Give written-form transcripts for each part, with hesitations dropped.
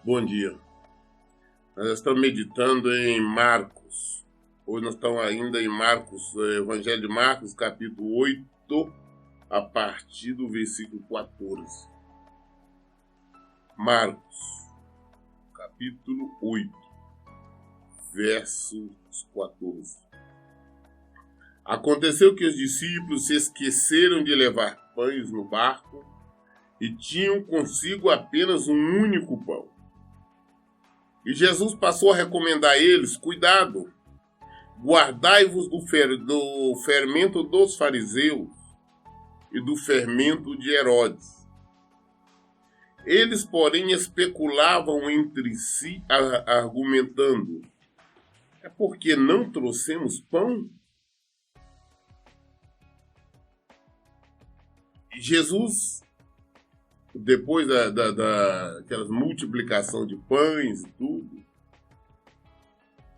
Bom dia. Nós estamos meditando em Marcos. Hoje nós estamos ainda em Marcos, Evangelho de Marcos, capítulo 8, a partir do versículo 14. Marcos, capítulo 8, versos 14. Aconteceu que os discípulos se esqueceram de levar pães no barco e tinham consigo apenas um único pão. E Jesus passou a recomendar a eles: cuidado, guardai-vos do fermento dos fariseus e do fermento de Herodes. Eles, porém, especulavam entre si, argumentando: é porque não trouxemos pão? E Jesus, depois daquelas multiplicação de pães e tudo,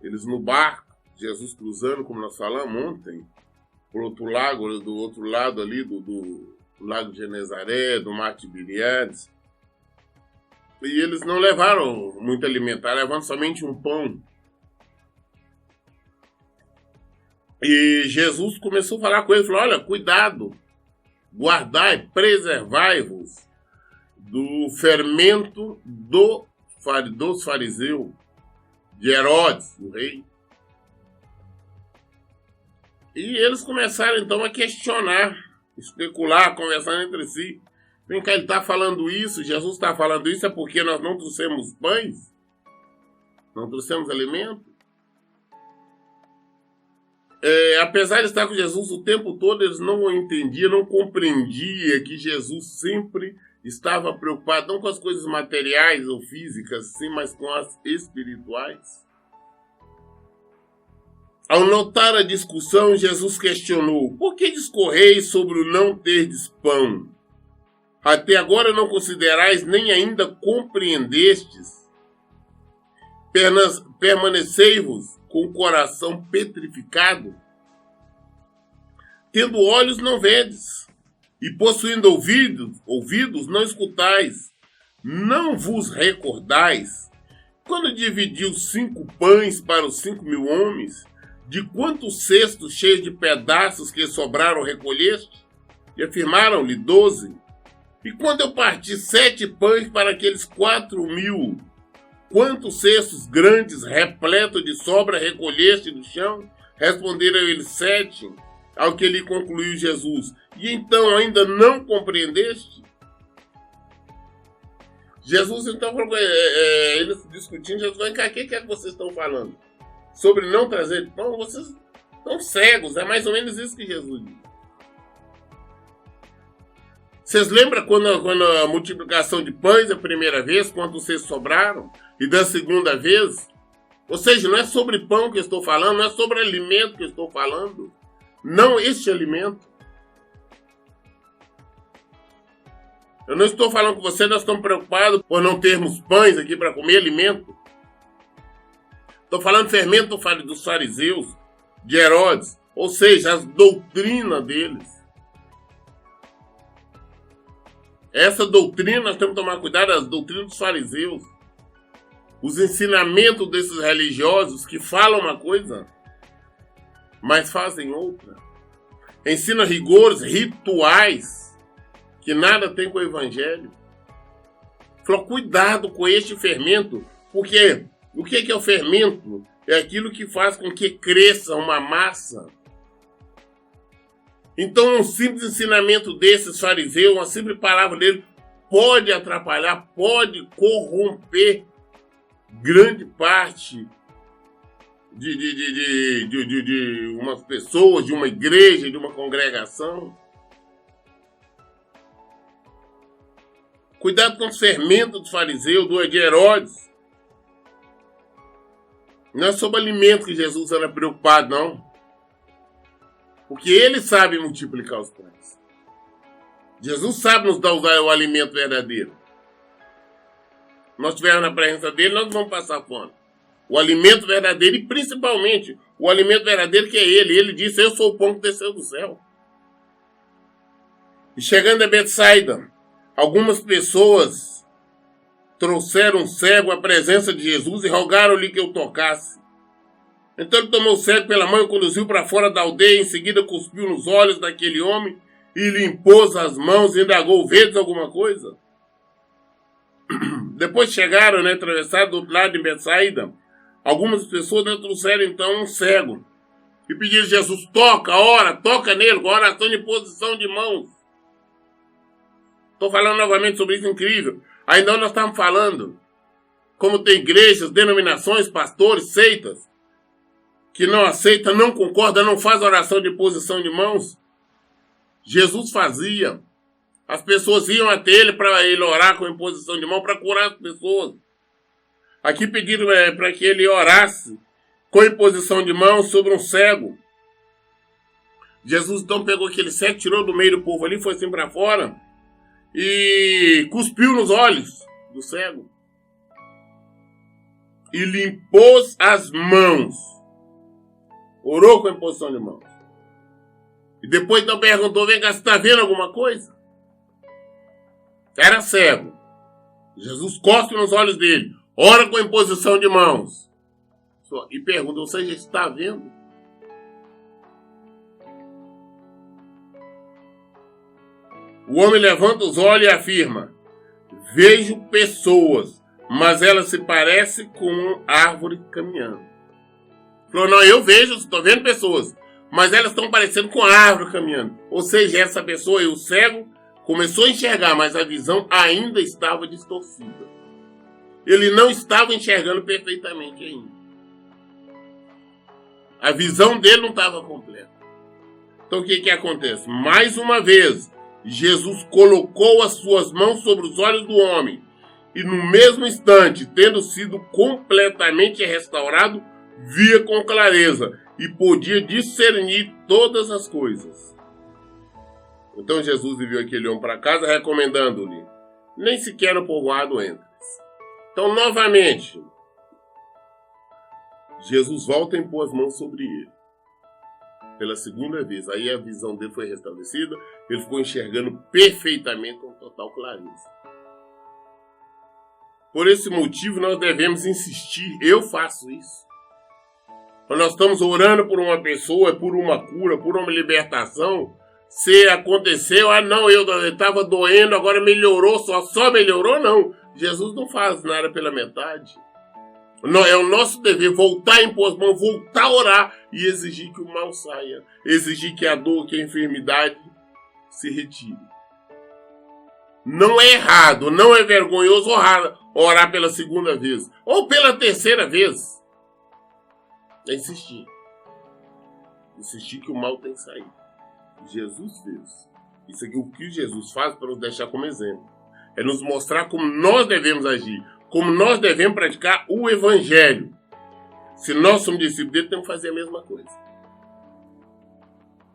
eles no barco, Jesus cruzando, como nós falamos ontem, por outro lago, do outro lado ali, do lago de Genezaré, do mar de Tiberíades, e eles não levaram muito alimento, levaram somente um pão. E Jesus começou a falar com eles, falou: olha, cuidado, guardai, preservai-vos do fermento dos fariseus, de Herodes, o rei. E eles começaram então a questionar, especular, conversando entre si. Vem cá, ele está falando isso, Jesus está falando isso, é porque nós não trouxemos pães? Não trouxemos alimento? Apesar de estar com Jesus o tempo todo, eles não entendiam, não compreendiam que Jesus sempre estava preocupado não com as coisas materiais ou físicas, sim, mas com as espirituais. Ao notar a discussão, Jesus questionou: por que discorreis sobre o não terdes pão? Até agora não considerais nem ainda compreendestes? Permanecei-vos com o coração petrificado? Tendo olhos não vedes, e possuindo ouvidos não escutais. Não vos recordais, quando dividiu 5 pães para os 5.000 homens, de quantos cestos cheios de pedaços que sobraram recolheste? E afirmaram-lhe 12. E quando eu parti 7 pães para aqueles 4.000, quantos cestos grandes, repletos de sobra, recolheste do chão? Responderam eles: 7. Ao que lhe concluiu Jesus: e então ainda não compreendeste? Jesus então falou, eles discutindo, Jesus falou: o que é que vocês estão falando? Sobre não trazer pão? Vocês estão cegos, é mais ou menos isso que Jesus diz. Vocês lembram quando a multiplicação de pães a primeira vez, quantos vocês sobraram? E da segunda vez? Ou seja, não é sobre pão que eu estou falando, não é sobre alimento que eu estou falando. Não este alimento. Eu não estou falando com você, nós estamos preocupados por não termos pães aqui para comer alimento. Estou falando fermento dos fariseus, de Herodes, ou seja, as doutrinas deles. Essa doutrina, nós temos que tomar cuidado, as doutrinas dos fariseus. Os ensinamentos desses religiosos que falam uma coisa, mas fazem outra. Ensina rigores, rituais, que nada tem com o evangelho. Falou: cuidado com este fermento, porque o que é o fermento? É aquilo que faz com que cresça uma massa. Então, um simples ensinamento desses fariseus, uma simples palavra dele, pode atrapalhar, pode corromper grande parte de umas pessoas, de uma igreja, de uma congregação. Cuidado com os fermentos dos fariseus, de Herodes. Não é sobre alimento que Jesus era preocupado, não. Porque ele sabe multiplicar os pães. Jesus sabe nos dar o alimento verdadeiro. Nós estivermos na presença dele, nós não vamos passar fome. O alimento verdadeiro e principalmente o alimento verdadeiro que é ele. Ele disse, eu sou o pão que desceu do céu. E chegando a Betsaida, algumas pessoas trouxeram um cego à presença de Jesus e rogaram-lhe que o tocasse. Então ele tomou o cego pela mão e conduziu para fora da aldeia. Em seguida cuspiu nos olhos daquele homem e lhe impôs as mãos e indagou, vedes alguma coisa? Depois chegaram, atravessaram do outro lado de Betsaida. Algumas pessoas trouxeram então um cego e pediram a Jesus, toca nele, com oração de posição de mãos. Estou falando novamente sobre isso incrível. Ainda nós estamos falando como tem igrejas, denominações, pastores, seitas, que não aceita, não concorda, não faz oração de posição de mãos. Jesus fazia. As pessoas iam até ele para ele orar com imposição de mão para curar as pessoas. Aqui pediram para que ele orasse com imposição de mão sobre um cego. Jesus então pegou aquele cego, tirou do meio do povo ali, foi assim para fora e cuspiu nos olhos do cego. E lhe impôs as mãos. Orou com a imposição de mãos. E depois então perguntou, vem cá, você está vendo alguma coisa? Era cego. Jesus cospe nos olhos dele. Ora com a imposição de mãos. E pergunta, você já está vendo? O homem levanta os olhos e afirma, vejo pessoas, mas elas se parecem com uma árvore caminhando. Falou, não, eu vejo, estou vendo pessoas, mas elas estão parecendo com a árvore caminhando. Ou seja, essa pessoa e o cego começou a enxergar, mas a visão ainda estava distorcida. Ele não estava enxergando perfeitamente ainda. A visão dele não estava completa. Então o que acontece? Mais uma vez, Jesus colocou as suas mãos sobre os olhos do homem e no mesmo instante, tendo sido completamente restaurado, via com clareza e podia discernir todas as coisas. Então Jesus enviou aquele homem para casa, recomendando-lhe, nem sequer no povoado entres. Então, novamente, Jesus volta a impor as mãos sobre ele. Pela segunda vez. Aí a visão dele foi restabelecida, ele ficou enxergando perfeitamente com total clareza. Por esse motivo, nós devemos insistir. Eu faço isso. Quando nós estamos orando por uma pessoa, por uma cura, por uma libertação, se aconteceu, não, eu estava doendo, agora melhorou, só melhorou, não. Jesus não faz nada pela metade. Não, é o nosso dever voltar a impor as mãos, voltar a orar e exigir que o mal saia. Exigir que a dor, que a enfermidade se retire. Não é errado, não é vergonhoso orar pela segunda vez. Ou pela terceira vez. É insistir. Insistir que o mal tem que sair. Jesus fez. Isso aqui, o que Jesus faz para nos deixar como exemplo. É nos mostrar como nós devemos agir. Como nós devemos praticar o Evangelho. Se nós somos discípulos dele, temos que fazer a mesma coisa.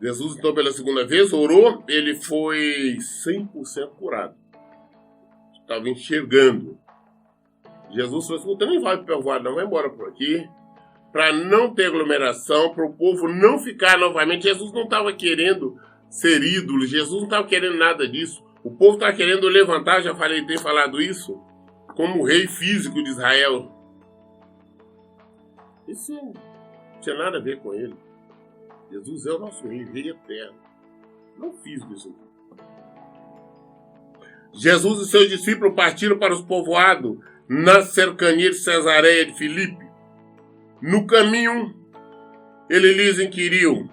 Jesus, então, pela segunda vez, orou. Ele foi 100% curado. Estava enxergando. Jesus falou assim, nem vai para o povoado, não, vai embora por aqui. Para não ter aglomeração, para o povo não ficar novamente. Jesus não estava querendo ser ídolo. Jesus não estava querendo nada disso. O povo estava querendo levantar, já tenho falado isso, como o rei físico de Israel. Isso não tinha nada a ver com ele. Jesus é o nosso rei eterno. Não físico isso aqui. Jesus e seus discípulos partiram para os povoados na cercania de Cesareia de Filipe. No caminho, ele lhes inquiriu,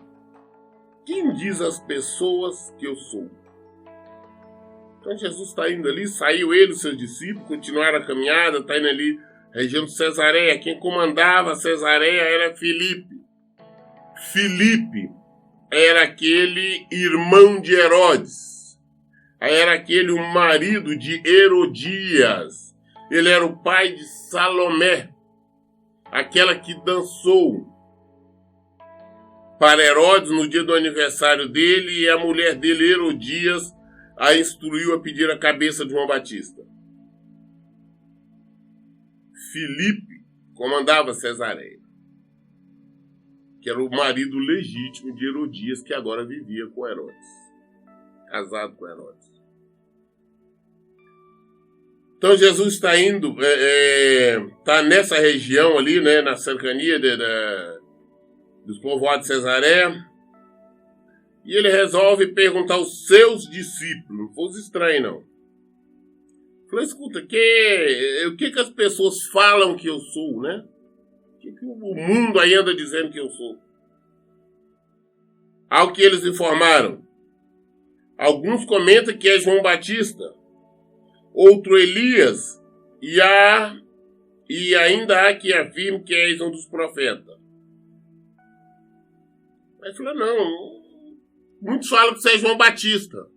quem diz às pessoas que eu sou? Então Jesus está indo ali, saiu ele e seus discípulos, continuaram a caminhada, está indo ali, região de Cesareia. Quem comandava Cesareia era Filipe. Filipe era aquele irmão de Herodes. Era aquele o marido de Herodias. Ele era o pai de Salomé, aquela que dançou para Herodes no dia do aniversário dele, e a mulher dele, Herodias, a instruiu a pedir a cabeça de João Batista. Filipe comandava Cesareia. que era o marido legítimo de Herodias, que agora vivia com Herodes, casado com Herodes. Então Jesus está indo, está nessa região ali, né, na cercania dos povoados de Cesareia, e ele resolve perguntar aos seus discípulos, não fosse estranho não. Falou, escuta, o que as pessoas falam que eu sou, né? O que o mundo aí anda dizendo que eu sou? Ao que eles informaram, alguns comentam que é João Batista, outro Elias, e ainda há que afirme que és um dos profetas. Aí falou, não, muitos falam que você é João Batista,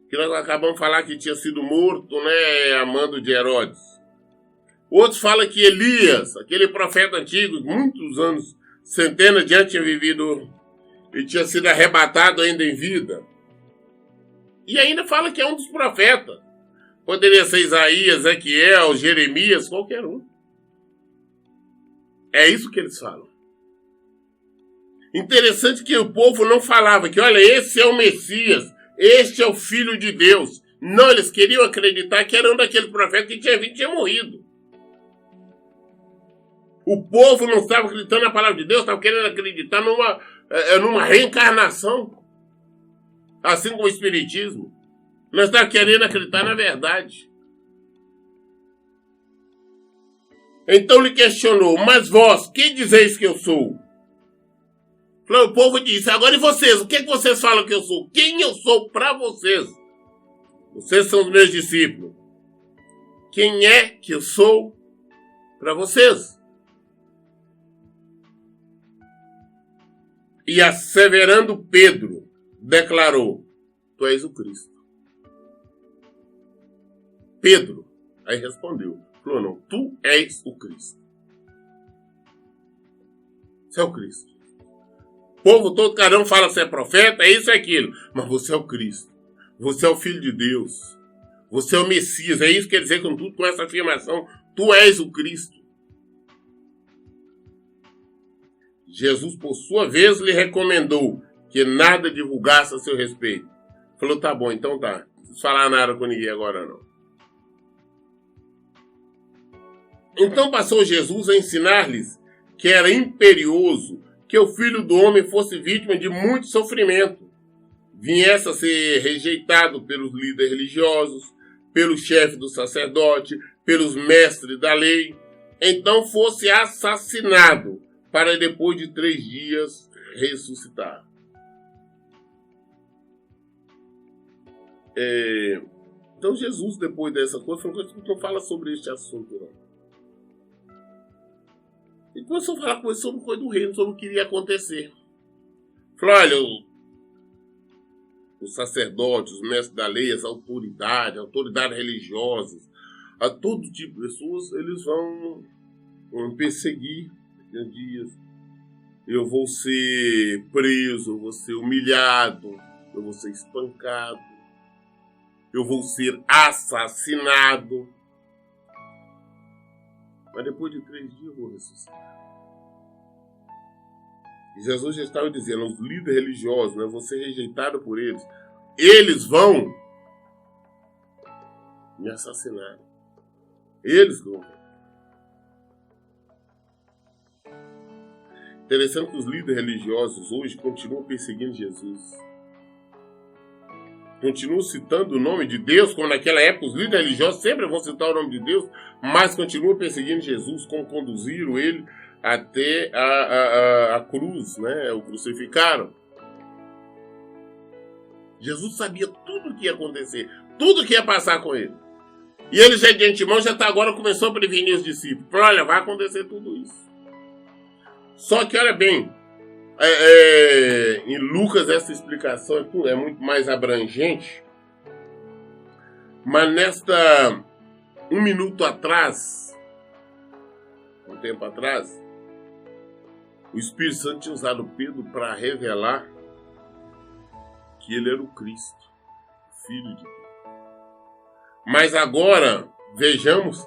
que nós acabamos de falar que tinha sido morto, né, a mando de Herodes. Outros falam que Elias, aquele profeta antigo, muitos anos, centenas de anos tinha vivido e tinha sido arrebatado ainda em vida. E ainda fala que é um dos profetas. Poderia ser Isaías, Ezequiel, Jeremias, qualquer um. É isso que eles falam. Interessante que o povo não falava que, olha, esse é o Messias, este é o Filho de Deus. Não, eles queriam acreditar que era um daqueles profetas que tinha vindo e tinha morrido. O povo não estava acreditando na palavra de Deus, estava querendo acreditar numa reencarnação. Assim como o Espiritismo. Nós estávamos querendo acreditar na verdade. Então ele questionou, mas vós, quem dizeis que eu sou? O povo disse, agora e vocês? O que vocês falam que eu sou? Quem eu sou para vocês? Vocês são os meus discípulos. Quem é que eu sou para vocês? E asseverando Pedro, declarou, tu és o Cristo. Pedro, aí respondeu, falou, não, tu és o Cristo. Você é o Cristo. O povo todo, cada um fala que você é profeta, é isso e aquilo. Mas você é o Cristo. Você é o Filho de Deus. Você é o Messias. É isso que quer dizer com essa afirmação. Tu és o Cristo. Jesus, por sua vez, lhe recomendou que nada divulgasse a seu respeito. Falou, tá bom, então tá. Não preciso falar nada com ninguém agora, não. Então passou Jesus a ensinar-lhes que era imperioso que o Filho do Homem fosse vítima de muito sofrimento, viesse a ser rejeitado pelos líderes religiosos, pelo chefe do sacerdote, pelos mestres da lei, então fosse assassinado para depois de 3 dias ressuscitar. Então Jesus, depois dessa coisa, não fala sobre este assunto, não. E começou a falar com ele sobre coisa do reino, sobre o que iria acontecer. Falou, olha, os sacerdotes, os mestres da lei, as autoridades religiosas, a todo tipo de pessoas, eles vão me perseguir naqueles dias. Eu vou ser preso, eu vou ser humilhado, eu vou ser espancado, eu vou ser assassinado. Mas depois de 3 dias eu vou ressuscitar. E Jesus já estava dizendo, os líderes religiosos, né, vão ser rejeitados por eles. Eles vão me assassinar. Eles vão. Interessante que os líderes religiosos hoje continuam perseguindo Jesus. Continuam citando o nome de Deus, como naquela época os líderes religiosos sempre vão citar o nome de Deus, mas continuam perseguindo Jesus, como conduziram ele até a cruz, né? O crucificaram. Jesus sabia tudo o que ia acontecer, tudo o que ia passar com ele. E ele já de antemão, agora começou a prevenir os discípulos. Falou, olha, vai acontecer tudo isso. Só que, olha bem, em Lucas essa explicação é muito mais abrangente, mas um minuto atrás, um tempo atrás, o Espírito Santo tinha usado Pedro para revelar que ele era o Cristo, Filho de Deus. Mas agora, vejamos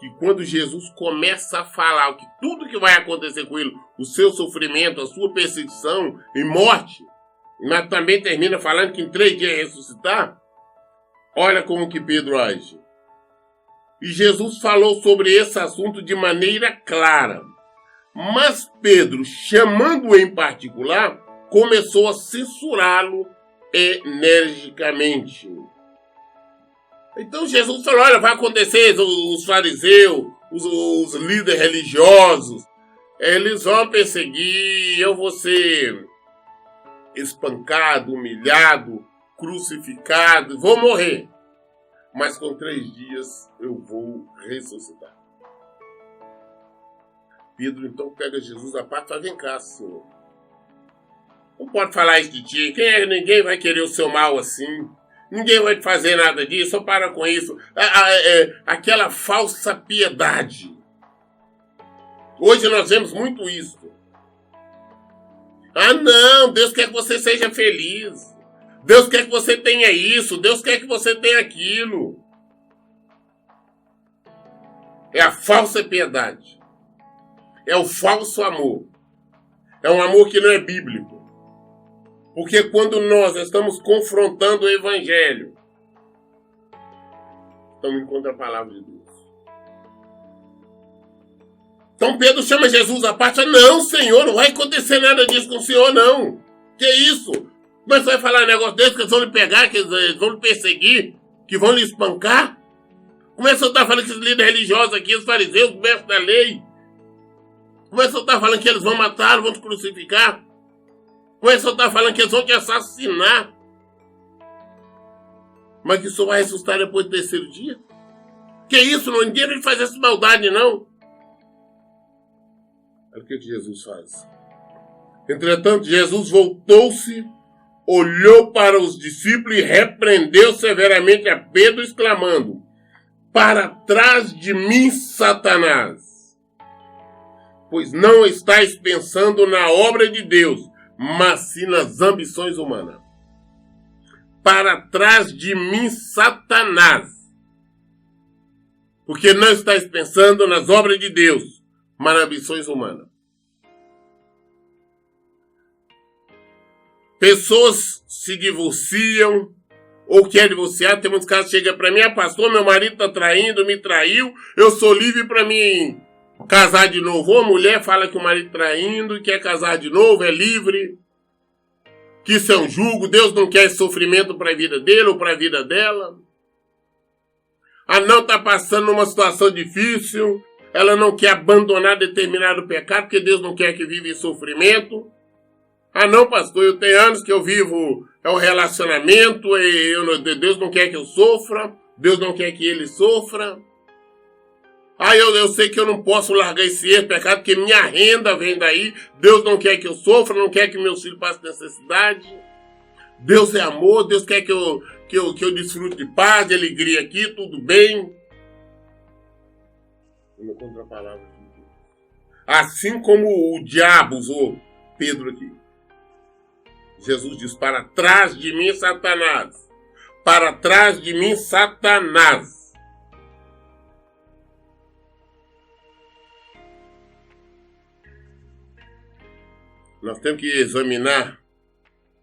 que quando Jesus começa a falar que tudo que vai acontecer com ele, o seu sofrimento, a sua perseguição e morte, mas também termina falando que em 3 dias ia ressuscitar, olha como que Pedro age. E Jesus falou sobre esse assunto de maneira clara. Mas Pedro, chamando-o em particular, começou a censurá-lo energicamente. Então Jesus falou, olha, vai acontecer, os fariseus, os líderes religiosos, eles vão perseguir, eu vou ser espancado, humilhado, crucificado, vou morrer. Mas com 3 dias eu vou ressuscitar. Pedro então pega Jesus à parte e fala, vem cá, Senhor. Não pode falar isso de ti. Ninguém vai querer o seu mal assim. Ninguém vai te fazer nada disso. Só para com isso. Aquela falsa piedade. Hoje nós vemos muito isso. Ah, não. Deus quer que você seja feliz. Deus quer que você tenha isso. Deus quer que você tenha aquilo. É a falsa piedade. É o falso amor. É um amor que não é bíblico. Porque quando nós estamos confrontando o Evangelho, estamos indo contra a palavra de Deus. Então Pedro chama Jesus à parte. Não, Senhor, não vai acontecer nada disso com o Senhor, não. Que isso? Mas você vai falar um negócio desse que eles vão lhe pegar, que eles vão lhe perseguir, que vão lhe espancar? Como é que você está falando que esses líderes religiosos aqui, os fariseus, os mestres da lei, como é que você está falando que eles vão matar, vão te crucificar? Como é que você está falando que eles vão te assassinar? Mas que isso vai ressuscitar depois do 3º dia? Que isso? Ninguém vai fazer essa maldade, não. Olha o que Jesus faz. Entretanto, Jesus voltou-se, olhou para os discípulos e repreendeu severamente a Pedro, exclamando, para trás de mim, Satanás, pois não estáis pensando na obra de Deus, mas sim nas ambições humanas. Para trás de mim, Satanás, porque não estáis pensando nas obras de Deus, mas nas ambições humanas. Pessoas se divorciam ou querem divorciar. Tem muitos casos que chegam para mim, pastor, meu marido está traindo, me traiu, eu sou livre para mim casar de novo. Ou a mulher fala que o marido traindo e quer casar de novo, é livre. Que isso é um jugo, Deus não quer esse sofrimento para a vida dele ou para a vida dela. A não está passando numa situação difícil, ela não quer abandonar determinado pecado, porque Deus não quer que viva em sofrimento. Ah não, pastor, eu tenho anos que eu vivo, é um relacionamento, e Deus não quer que eu sofra, Deus não quer que ele sofra. Ah, eu sei que eu não posso largar esse pecado, porque minha renda vem daí. Deus não quer que eu sofra, não quer que meus filhos passem necessidade. Deus é amor, Deus quer que eu desfrute de paz, de alegria aqui, tudo bem. Uma contrapalavra de Deus. Assim como o diabo usou Pedro aqui. Jesus diz, para trás de mim, Satanás. Para trás de mim, Satanás. Nós temos que examinar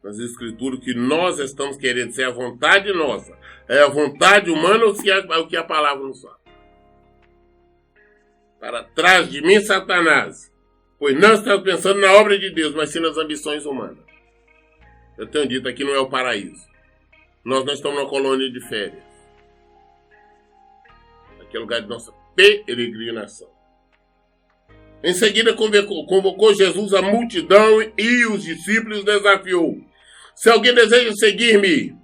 nas Escrituras que nós estamos querendo, se é a vontade nossa, é a vontade humana ou se é o que a palavra nos fala. Para trás de mim, Satanás, pois não estamos pensando na obra de Deus, mas sim nas ambições humanas. Eu tenho dito, aqui não é o paraíso. Nós não estamos numa colônia de férias. Aqui é o lugar de nossa peregrinação. Em seguida, convocou Jesus a multidão e os discípulos desafiou. Se alguém deseja seguir-me,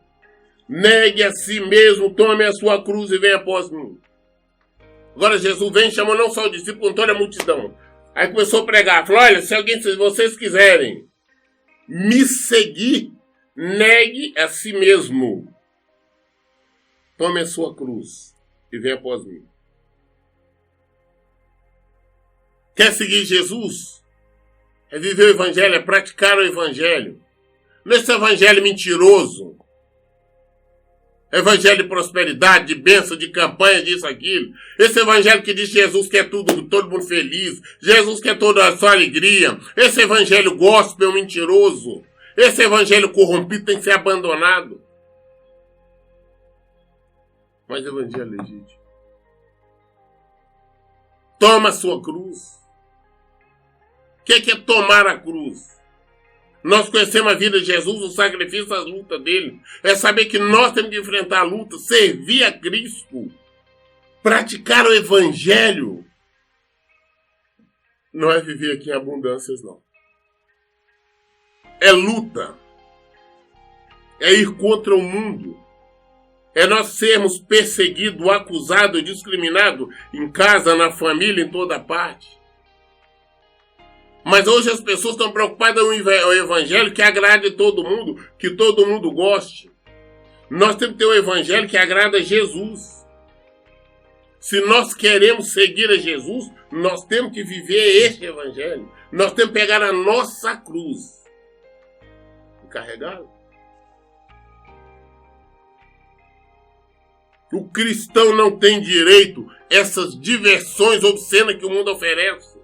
negue a si mesmo, tome a sua cruz e venha após mim. Agora Jesus vem e chamou não só o discípulo, toda a multidão. Aí começou a pregar. Falou, olha, se vocês quiserem me seguir, negue a si mesmo. Tome a sua cruz e venha após mim. Quer seguir Jesus? É viver o Evangelho, é praticar o Evangelho. Não é esse Evangelho mentiroso. Evangelho de prosperidade, de bênção, de campanha, disso, aquilo. Esse evangelho que diz que Jesus quer tudo, todo mundo feliz. Jesus quer toda a sua alegria. Esse evangelho gospel mentiroso. Esse evangelho corrompido tem que ser abandonado. Mas o evangelho legítimo. Toma a sua cruz. O que é tomar a cruz? Nós conhecemos a vida de Jesus, o sacrifício, as lutas dele. É saber que nós temos que enfrentar a luta, servir a Cristo, praticar o evangelho. Não é viver aqui em abundâncias, não. É luta. É ir contra o mundo. É nós sermos perseguidos, acusados, discriminados em casa, na família, em toda parte. Mas hoje as pessoas estão preocupadas com o evangelho que agrade todo mundo, que todo mundo goste. Nós temos que ter o evangelho que agrada a Jesus. Se nós queremos seguir a Jesus, nós temos que viver este evangelho. Nós temos que pegar a nossa cruz e carregá-la. O cristão não tem direito a essas diversões obscenas que o mundo oferece.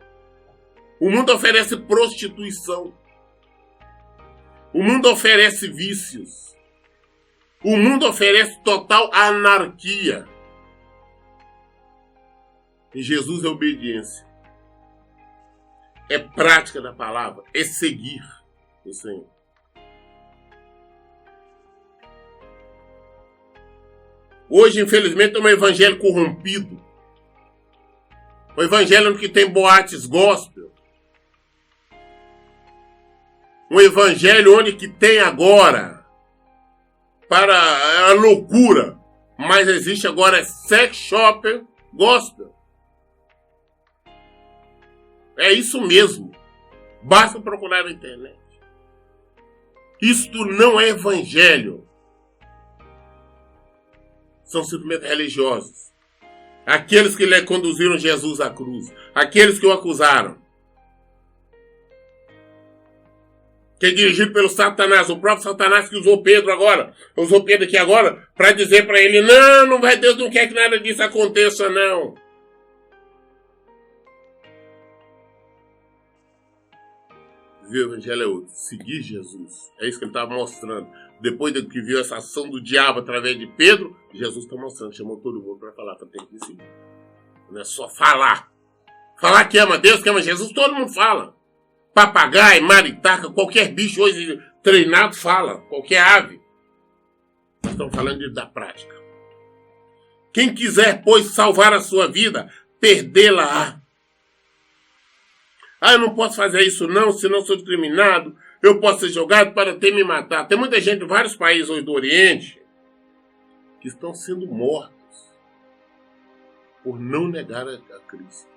O mundo oferece prostituição. O mundo oferece vícios. O mundo oferece total anarquia. E Jesus é obediência. É prática da palavra. É seguir o Senhor. Hoje, infelizmente, é um evangelho corrompido. Um evangelho que tem boates gospel. Um evangelho onde que tem agora para a loucura, mas existe agora sex shop gospel. É isso mesmo. Basta procurar na internet. Isto não é evangelho. São simplesmente religiosos. Aqueles que lhe conduziram Jesus à cruz. Aqueles que o acusaram. Que é dirigido pelo Satanás, o próprio Satanás que usou Pedro aqui agora, para dizer para ele, não, Deus não quer que nada disso aconteça, não. O evangelho é outro, seguir Jesus. É isso que ele estava mostrando. Depois de que viu essa ação do diabo através de Pedro, Jesus está mostrando, chamou todo mundo para falar, para ter que seguir. Não é só falar. Falar que ama Deus, que ama Jesus, todo mundo fala. Papagaio, maritaca, qualquer bicho hoje treinado fala, qualquer ave. Nós estamos falando da prática. Quem quiser, pois, salvar a sua vida, perdê-la-á. Eu não posso fazer isso não, senão sou discriminado. Eu posso ser jogado para ter me matar. Tem muita gente em vários países hoje do Oriente que estão sendo mortos por não negar a Cristo.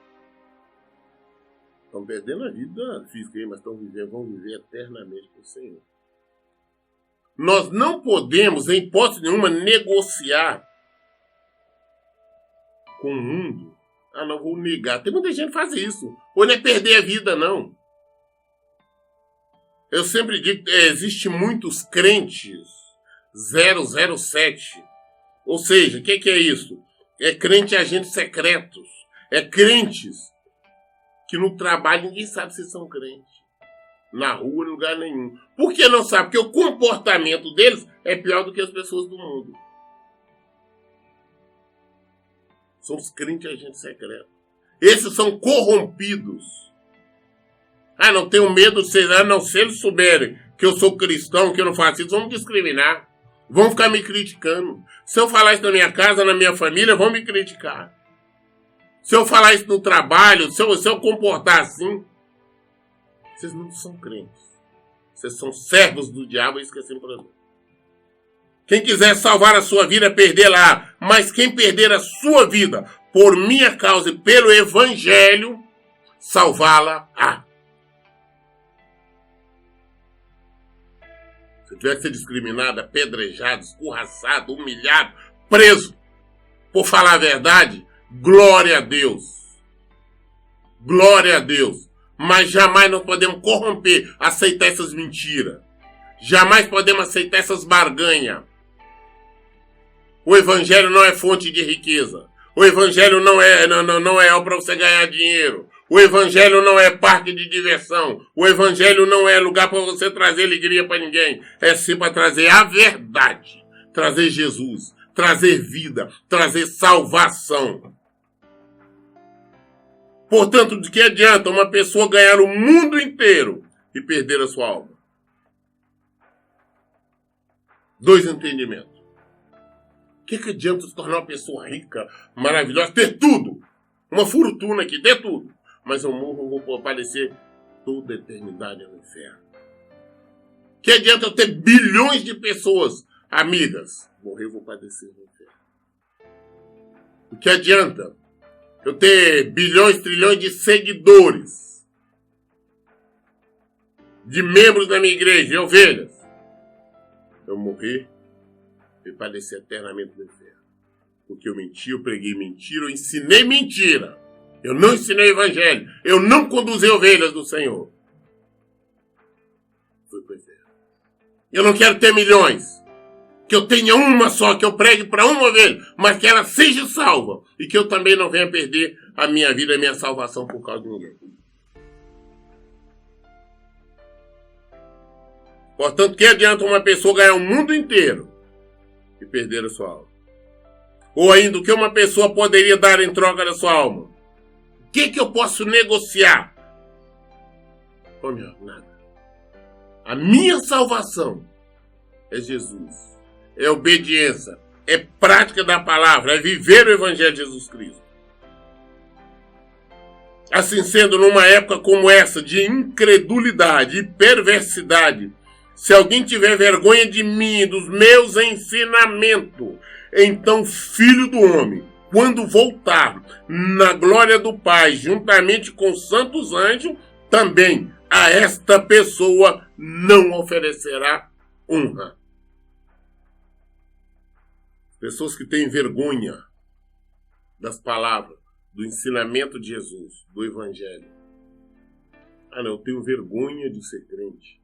Estão perdendo a vida física, mas vão viver eternamente com o Senhor. Nós não podemos, em hipótese nenhuma, negociar com o mundo. Não vou negar. Tem muita gente que faz isso. Ou não é perder a vida, não. Eu sempre digo que existem muitos crentes 007. Ou seja, o que é isso? É crente agentes secretos. É crentes que no trabalho ninguém sabe se são crentes. Na rua, em lugar nenhum. Por que não sabe? Porque o comportamento deles é pior do que as pessoas do mundo. São os crentes agentes secretos. Esses são corrompidos. Não tenho medo de ser. Não, se eles souberem que eu sou cristão, que eu não faço isso, vão me discriminar. Vão ficar me criticando. Se eu falar isso na minha casa, na minha família, vão me criticar. Se eu falar isso no trabalho, se eu comportar assim, vocês não são crentes. Vocês são servos do diabo, isso que é sempre para mim. Quem quiser salvar a sua vida, perdê-la. Mas quem perder a sua vida por minha causa e pelo evangelho, salvá-la. Se tiver que ser discriminado, apedrejado, escorraçado, humilhado, preso, por falar a verdade, glória a Deus. Glória a Deus. Mas jamais nós podemos corromper, aceitar essas mentiras. Jamais podemos aceitar essas barganhas. O evangelho não é fonte de riqueza. O evangelho não é para você ganhar dinheiro. O evangelho não é parque de diversão. O evangelho não é lugar para você trazer alegria para ninguém. É sim para trazer a verdade. Trazer Jesus. Trazer vida. Trazer salvação. Portanto, de que adianta uma pessoa ganhar o mundo inteiro e perder a sua alma? Dois entendimentos. O que adianta se tornar uma pessoa rica, maravilhosa, ter tudo? Uma fortuna aqui, ter tudo. Mas eu morro, eu vou padecer toda a eternidade no inferno. O que adianta eu ter bilhões de pessoas amigas? Morrer, eu vou padecer no inferno. O que adianta eu ter bilhões, trilhões de seguidores, de membros da minha igreja, de ovelhas? Eu morrer e padecer eternamente no inferno. Porque eu menti, eu preguei mentira, eu ensinei mentira. Eu não ensinei o evangelho. Eu não conduzi ovelhas do Senhor. Fui para o inferno. Eu não quero ter milhões. Que eu tenha uma só, que eu pregue para uma ovelha, mas que ela seja salva. E que eu também não venha perder a minha vida e a minha salvação por causa de ninguém. Portanto, que adianta uma pessoa ganhar o mundo inteiro e perder a sua alma? Ou ainda, o que uma pessoa poderia dar em troca da sua alma? O que eu posso negociar? Nada. A minha salvação é Jesus. É obediência. É prática da palavra. É viver o evangelho de Jesus Cristo. Assim sendo, numa época como essa, de incredulidade e perversidade, se alguém tiver vergonha de mim e dos meus ensinamentos, então Filho do Homem, quando voltar na glória do Pai, juntamente com os santos anjos, também a esta pessoa não oferecerá honra. Pessoas que têm vergonha das palavras, do ensinamento de Jesus, do Evangelho. Não, eu tenho vergonha de ser crente.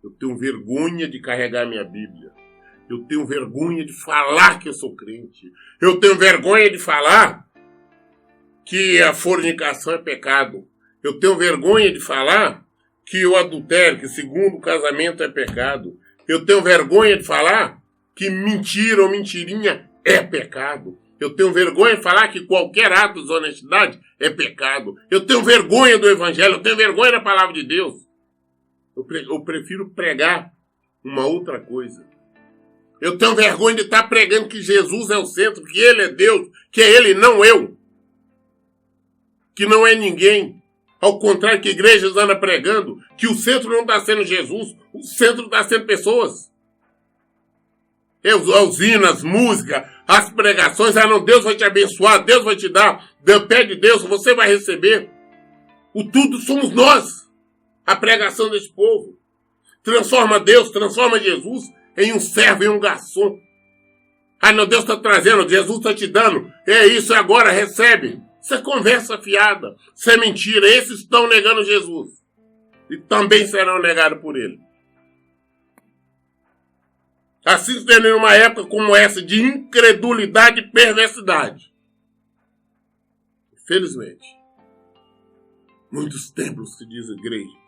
Eu tenho vergonha de carregar minha Bíblia. Eu tenho vergonha de falar que eu sou crente. Eu tenho vergonha de falar que a fornicação é pecado. Eu tenho vergonha de falar que o adultério, que segundo o casamento é pecado. Eu tenho vergonha de falar que mentira ou mentirinha é pecado. Eu tenho vergonha de falar que qualquer ato de desonestidade é pecado. Eu tenho vergonha do Evangelho. Eu tenho vergonha da palavra de Deus. Eu prefiro pregar uma outra coisa. Eu tenho vergonha de estar pregando que Jesus é o centro, que Ele é Deus, que é Ele, não eu. Que não é ninguém. Ao contrário, que igrejas andam pregando que o centro não está sendo Jesus, o centro está sendo pessoas. Os hinos, as músicas, as pregações, não, Deus vai te abençoar, Deus vai te dar, pede Deus, você vai receber. O tudo somos nós. A pregação desse povo. Transforma Deus, transforma Jesus em um servo, em um garçom. Não, Deus está trazendo, Jesus está te dando. É isso, agora recebe. Isso é conversa fiada. Isso é mentira. Esses estão negando Jesus. E também serão negados por Ele. Assim, tendo em uma época como essa de incredulidade e perversidade. Infelizmente, muitos templos se diz igreja.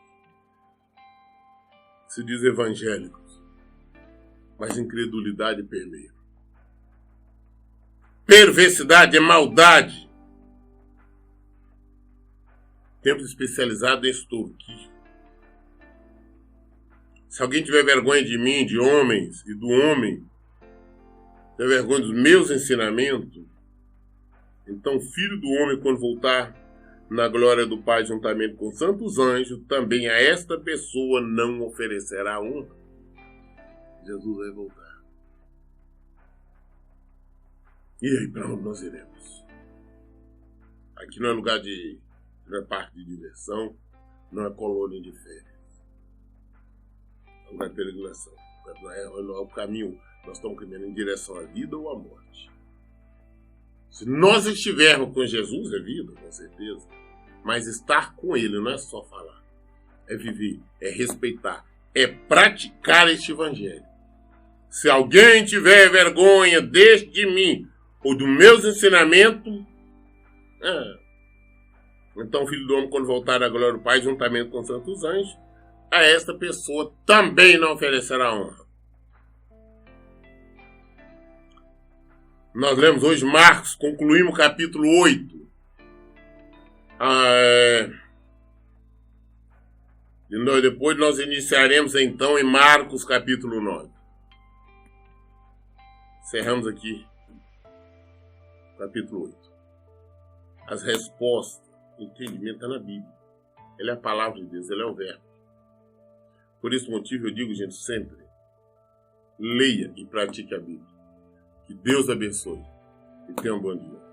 Se diz evangélicos, mas incredulidade permeia. Perversidade é maldade. Templo especializado em extorquir. Se alguém tiver vergonha de mim, de homens e do homem, tiver vergonha dos meus ensinamentos, então o Filho do Homem, quando voltar na glória do Pai juntamente com os santos anjos, também a esta pessoa não oferecerá honra. Jesus vai voltar. E aí, para onde nós iremos? Aqui não é lugar de... não é parque de diversão, não é colônia de férias. É lugar de peregrinação. Não é o caminho, nós estamos caminhando em direção à vida ou à morte. Se nós estivermos com Jesus, é vida, com certeza. Mas estar com Ele não é só falar. É viver, é respeitar, é praticar este evangelho. Se alguém tiver vergonha de mim ou dos meus ensinamentos, então o Filho do Homem, quando voltar à glória do Pai, juntamente com os santos anjos, a esta pessoa também não oferecerá honra. Nós lemos hoje Marcos, concluímos o capítulo 8. Depois nós iniciaremos então em Marcos capítulo 9. Encerramos aqui capítulo 8. As respostas, o entendimento está na Bíblia. Ela é a palavra de Deus, ela é o verbo. Por esse motivo eu digo, gente, sempre, leia e pratique a Bíblia. Que Deus abençoe e tenha um bom dia.